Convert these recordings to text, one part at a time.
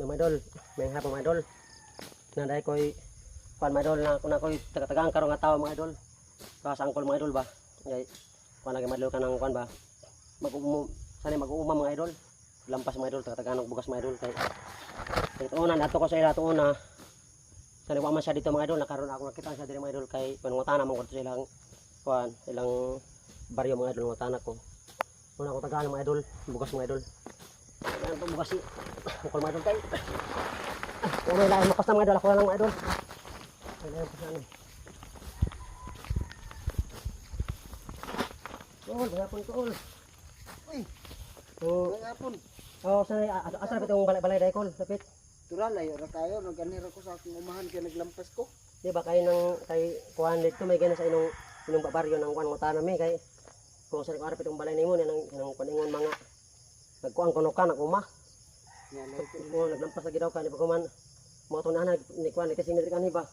ng mga idol, may hapon mga idol. Na dahil ko'y kuan mga idol na kuna ko'y taga-tagaan karon nga tao mga idol. Sa angkol mga idol ba. Ngay kuan lagi madlo ka nang kuan ba. Mag-uuma mga idol. Lampas mga idol taga-tagaan og bugas mga idol kay una nato ko sa ila una. Sa liwa man siya dito mga idol nakaroon ako nakita siya diri mga idol kay panungutana man ko sa ilang kuan ilang baryo mga idol ngutana ko. Una ko tagaan mga idol, bugas mga idol. Ano to bugas si angkol mga idol kay may lain makas na mga idol, ako lang mga idol. May lain pa sana. Hapon ko. Uy, Oh, hapon. sanay asa na itong balay dai kol, lapit. Tural layo ra kayo, naganira ko sa aking umahan kaya naglampas ko. Di ba kayo nang kay kuan dito may gana sa inong baryo ng kuan ngutana mi kay kung sa arap itong balay nimo nang kuningon mga nagkuan kuno ka naguma. Kung naglampas lagi daw ka di ba kuman mo to na ni kuan kasi ni kan ba.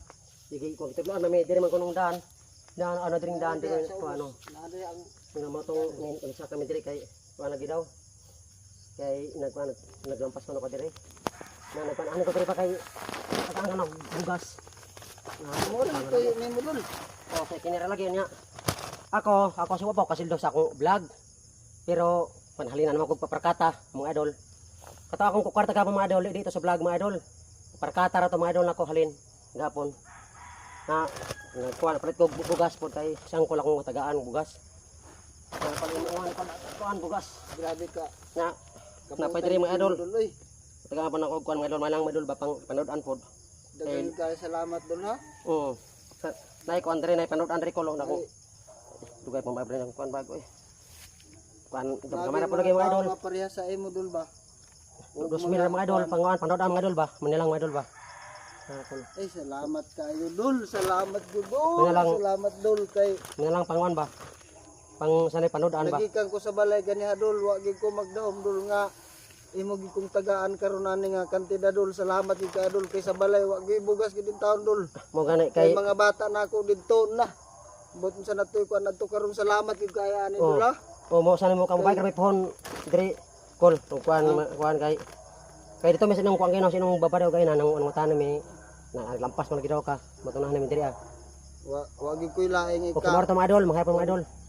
Sige kung tiblaan na may dire man kunong daan. Daan ano dring daan dire ko ano. Nade ang Nga mo tong isa kami dire kay kuan lagi daw. Kay naglampas kuno ka dire. Na nagkuan ano ko dire pa kay ang ano bugas. mo lang ko may mudol. Oh, kay kinira lagi niya. Ako suwa pa kasi sa akong vlog. Pero panhalina naman kog paparkata mga idol. Kato akong kukwarta ka mga idol dito sa vlog mga idol. Parkata ra to mga idol nako halin gapon. Na nagkuan palit ko bugas po kay siyang ko lang kong tagaan bugas. Na palimuhan kuan bugas. Grabe ka. Na napay diri mga idol. Uy, Tagaan pa nako kuan mga idol malang mga idol ba pang panood-an pod. dagan ka salamat dol ha. Oo. Nay kuan diri nay panood-an diri ko lang nako. Dugay pa mabre ng kuan bago eh. Kuan gamay na po lagi mga idol. Mapareha sa imo dol ba? 2,000 mga idol panguan panood-an mga idol ba. Manilang mga idol ba. Ay salamat kayo dol. Salamat gud Kaya lang- Salamat dol kay Manilang panguan ba. Pang sanay panood-an ba. nagikan ko sa balay ganiha dol, wa gid ko magdahom dol nga imo gid kong tagaan karon ani nga kantidad dol. Salamat gid ka dol kay sa balay wa gid bugas gid in taon dol. Mo gani Kay kay mga bata na ako didto na. But sa natoy ko nadto karon salamat gid kaya ani Oh. dol ha. o mo sanay mo kang bike may phone diri call kuan kay dito may sinong kuan kay sinong babadaw kay na nang ngutan mi na lampas man gidaw ka matunahan mi diri ah. Wa gid ko laing O ika. kumaro to mga idol, mga hapon mga idol.